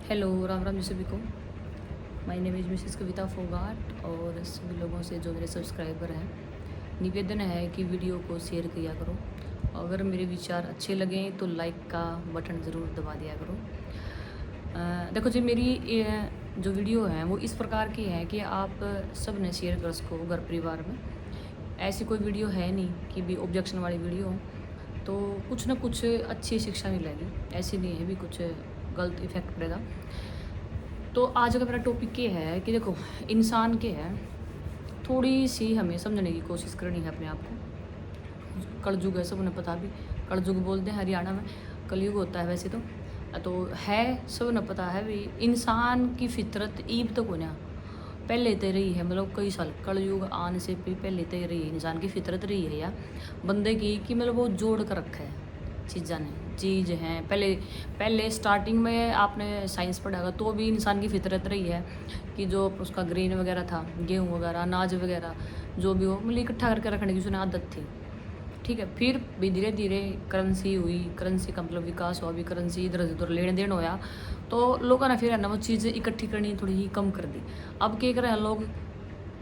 Hello, Ram Ram ji सभी को। My name is Mrs कविता फोगाट और सभी लोगों से जो मेरे सब्सक्राइबर हैं, निवेदन है कि वीडियो को शेयर किया करो। अगर मेरे विचार अच्छे लगें तो लाइक का बटन ज़रूर दबा दिया करो। देखो जी, मेरी जो वीडियो है वो इस प्रकार की है कि आप सब ने शेयर कर सको घर परिवार में। ऐसी कोई वीडियो है नहीं कि भी ऑब्जेक्शन वाली वीडियो हो, तो कुछ ना कुछ अच्छी शिक्षा मिलेगी। ऐसी नहीं है भी कुछ गलत इफेक्ट पड़ेगा। तो आज का मेरा टॉपिक ये है कि देखो, इंसान के है थोड़ी सी हमें समझने की कोशिश करनी है अपने आप को। कलयुग है, सब उन्हें पता भी। कलयुग बोलते हैं हरियाणा में, कलयुग होता है वैसे तो है, सब उन्हें पता है भी। इंसान की फितरत ईब तक होना पहले तो रही है, मतलब कई साल कलयुग आने से भी पहले तो रही है। इंसान की फितरत रही है या बंदे की कि मतलब वो जोड़ कर रखा है चीज़ें ने चीज़ हैं। पहले पहले स्टार्टिंग में आपने साइंस पढ़ा होगा तो भी इंसान की फितरत रही है कि जो उसका ग्रेन वगैरह था, गेहूँ वगैरह, अनाज वगैरह जो भी हो, मतलब इकट्ठा करके रखने की उसने आदत थी। ठीक है, फिर भी धीरे धीरे करेंसी हुई, करेंसी का मतलब विकास हुआ, भी करेंसी इधर उधर लेन देन होया, तो लोगों ने फिर है ना वो चीज़ें इकट्ठी करनी थोड़ी ही कम कर दी। अब क्या कर रहे हैं लोग,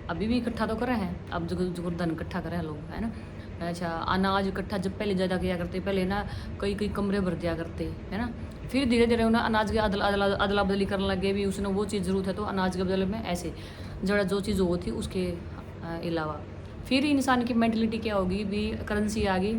अभी भी इकट्ठा तो कर रहे हैं, अब जो धन इकट्ठा कर रहे हैं लोग, है ना। अच्छा, अनाज इकट्ठा जब पहले ज़्यादा किया करते, पहले ना कई कई कमरे भर दिया करते, है ना। फिर धीरे धीरे उन्हें अनाज की अदला बदली करने लगे भी। उसने वो चीज़ ज़रूरत है तो अनाज के बदले में ऐसे जरा जो चीज़ वो थी उसके अलावा फिर इंसान की मेंटलिटी क्या होगी भी, करेंसी आ गई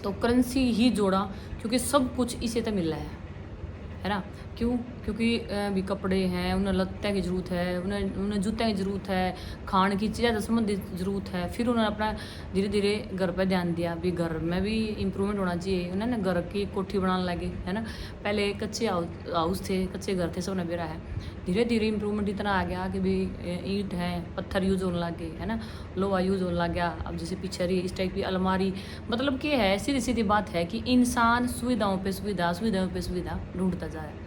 तो करेंसी ही जोड़ा, क्योंकि सब कुछ इसे तो मिल रहा है ना। क्यों? क्योंकि भी कपड़े हैं, उन्हें लत्ते की ज़रूरत है, उन्हें जूते की ज़रूरत है, खाने की चीज़ें संबंधित ज़रूरत है। फिर उन्होंने अपना धीरे धीरे घर पर ध्यान दिया भी घर में भी इम्प्रूवमेंट होना चाहिए। उन्होंने घर की कोठी बनाने लगे, है ना। पहले कच्चे हाउस थे, कच्चे घर थे, सब ने बेरा है। धीरे धीरे इम्प्रूवमेंट इतना आ गया कि भी ईंट है, पत्थर यूज़ होने लग गए, है ना। लोहा यूज़ होने लग गया। अब जैसे पीछे रही इस टाइप की अलमारी, मतलब क्या है, सीधी सीधी बात है कि इंसान सुविधाओं पे सुविधा, सुविधाओं पे सुविधा ढूंढता जा रहा है,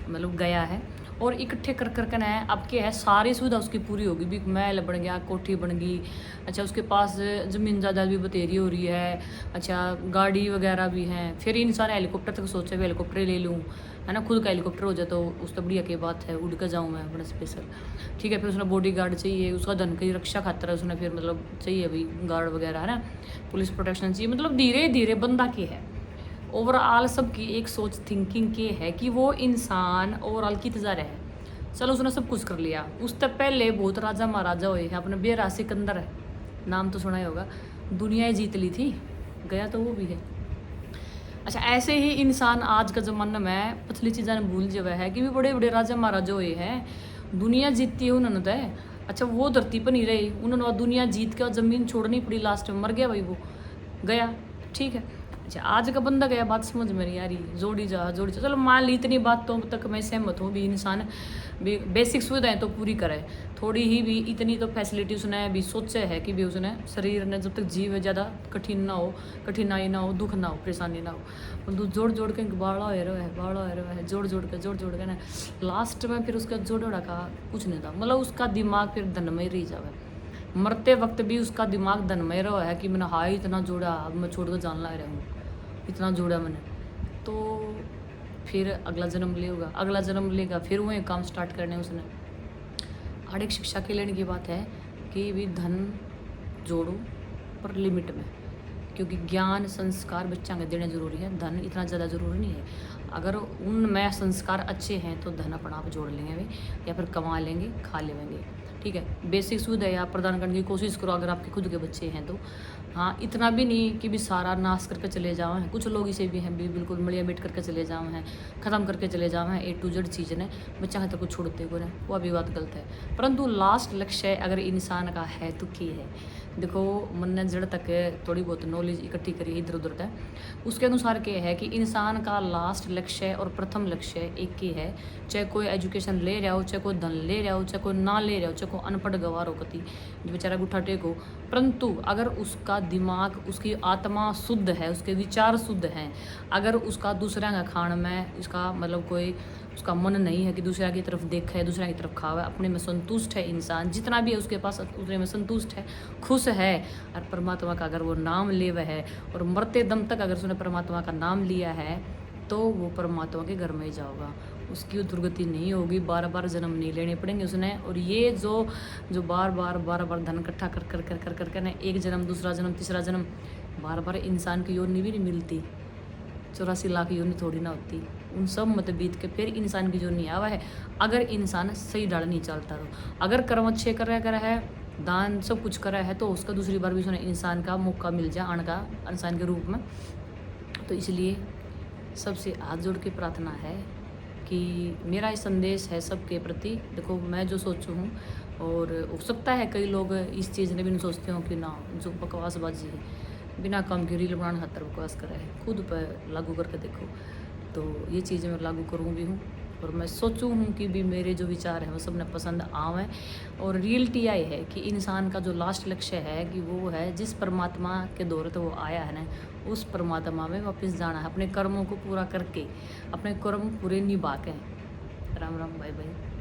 मतलब गया है। और इकट्ठे कर कर ना है, अब क्या है, सारी सुविधा उसकी पूरी होगी भी। महल बन गया, कोठी बन गई, अच्छा उसके पास ज़मीन जायदाद भी बतेरी हो रही है, अच्छा गाड़ी वगैरह भी हैं। फिर इंसान हेलीकॉप्टर तक सोचे भी हेलीकॉप्टर ले लूँ, है ना। खुद का हेलीकॉप्टर हो जाए तो उस तो बढ़िया की बात है, उड़ कर जाऊँ मैं अपना स्पेशल। ठीक है, फिर उसने बॉडी गार्ड चाहिए, उसका धन की रक्षा खातर उसने फिर मतलब चाहिए भाई गार्ड वगैरह, है ना। पुलिस प्रोटेक्शन चाहिए। मतलब धीरे धीरे बंदा की है ओवरऑल सबकी एक सोच थिंकिंग के है कि वो इंसान ओवरऑल की तजारा है। चलो उसने सब कुछ कर लिया। उससे पहले बहुत राजा महाराजा हुए हैं, अपने बेरा सिकंदर है, नाम तो सुना ही होगा। दुनिया जीत ली थी, गया तो वो भी है। अच्छा, ऐसे ही इंसान आज का ज़माना में पतली चीज़ें भूल जावा है कि भी बड़े बड़े राजा महाराजा हुए हैं, दुनिया जीती है उन्होंने तो है। अच्छा, वो धरती पर नहीं रहे, उन्होंने दुनिया जीत के ज़मीन छोड़नी पड़ी, लास्ट में मर गया भाई, वो गया। ठीक है। अच्छा, आज का बंदा गया, बात समझ में नहीं आ रही, जोड़ी जा जोड़ी जा। चलो मान ली इतनी बात तो तक मैं सहमत हूँ भी, इंसान भी बेसिक सुविधाएं तो पूरी करे, थोड़ी ही भी इतनी तो फैसिलिटी उसने भी सोचा है कि भी उसने शरीर ने जब तक जीव ज़्यादा कठिन ना हो, कठिनाई ना हो, दुख ना हो, परेशानी ना हो, जोड़ जोड़ के बाड़ा हो रहा है, बाड़ा हो रहा है, जोड़ जोड़ के ना लास्ट में फिर उसका जोड़ा का कुछ नहीं था। मतलब उसका दिमाग फिर धन में ही रह जावे। मरते वक्त भी उसका दिमाग धन में रहा है कि मैंने हाई इतना जोड़ा, अब मैं छोड़ कर जान ला रहा हूँ, इतना जोड़ा मैंने। तो फिर अगला जन्म लेगा, अगला जन्म लेगा, फिर वही काम स्टार्ट करने उसने। हर एक शिक्षा के लेने की बात है कि भी धन जोड़ो पर लिमिट में, क्योंकि ज्ञान संस्कार बच्चा में देना जरूरी है, धन इतना ज़्यादा ज़रूरी नहीं है। अगर उनमें संस्कार अच्छे हैं तो धन अपना आप जोड़ लेंगे वे, या फिर कमा लेंगे, खा लेंगे। ठीक है, बेसिक सुविधा आप प्रदान करने की कोशिश करो अगर आपके खुद के बच्चे हैं तो। हाँ, इतना भी नहीं कि भी सारा नाश करके चले जाओ हैं, कुछ लोग इसे भी हैं भी बिल्कुल मलिया मिट करके चले जाओ हैं, ख़त्म करके चले जाओ हैं ए टू जेड चीज़ ने, बच्चा तो कुछ छोड़ते को ना, वो अभी बात गलत है। परंतु लास्ट लक्ष्य अगर इंसान का है तो क्या है। देखो, मन ने जड़ तक थोड़ी बहुत नॉलेज इकट्ठी करी इधर उधर तक, उसके अनुसार क्या है कि इंसान का लास्ट लक्ष्य और प्रथम लक्ष्य एक ही है। चाहे कोई एजुकेशन ले रहा हो, चाहे कोई धन ले रहा हो, चाहे कोई ना ले रहा हो, चाहे कोई अनपढ़ गवार हो कति जो बेचारा गुठा टेको, परंतु अगर उसका दिमाग, उसकी आत्मा शुद्ध है, उसके विचार शुद्ध हैं, अगर उसका दूसरा का खान में उसका मतलब कोई उसका मन नहीं है कि दूसरा की तरफ देखे, दूसरा की तरफ खावे, अपने में संतुष्ट है इंसान, जितना भी है उसके पास उतने में संतुष्ट है, खुश है, और परमात्मा का अगर वो नाम ले वह है, और मरते दम तक अगर उसने परमात्मा का नाम लिया है तो वो परमात्मा के घर में ही जाओगा। उसकी वो दुर्गति नहीं होगी, बार बार जन्म नहीं लेने पड़ेंगे उसने। और ये जो जो बार बार धन इकट्ठा कर ना, एक जन्म, दूसरा जन्म, तीसरा जन्म, बार बार इंसान की योनि भी नहीं मिलती। 84 लाख योनि थोड़ी ना होती, उन सब मत बीत के फिर इंसान की योनि आवा है, अगर इंसान सही डाल नहीं चलता। तो अगर कर्म अच्छे कर रहा है, दान सब कुछ करा है, तो उसका दूसरी बार भी इंसान का मौका मिल जाए आने का इंसान के रूप में। तो इसलिए सबसे हाथ जोड़ के प्रार्थना है कि मेरा ये संदेश है सबके प्रति। देखो मैं जो सोचूँ हूँ, और हो सकता है कई लोग इस चीज़ ने भी नहीं सोचते हो कि ना जो बकवासबाजी है, बिना काम की रील बनाने खातर बकवास करा है, खुद पर लागू करके देखो। तो ये चीज़ें मैं लागू करूँ भी हूँ, और मैं सोचूँ हूँ कि भी मेरे जो विचार हैं वो सबने पसंद आवें। और रियलिटी आई है कि इंसान का जो लास्ट लक्ष्य है कि वो है जिस परमात्मा के दौर तो वो आया है ना, उस परमात्मा में वापस जाना है, अपने कर्मों को पूरा करके, अपने कर्म पूरे निभा के। Ram Ram, bye bye.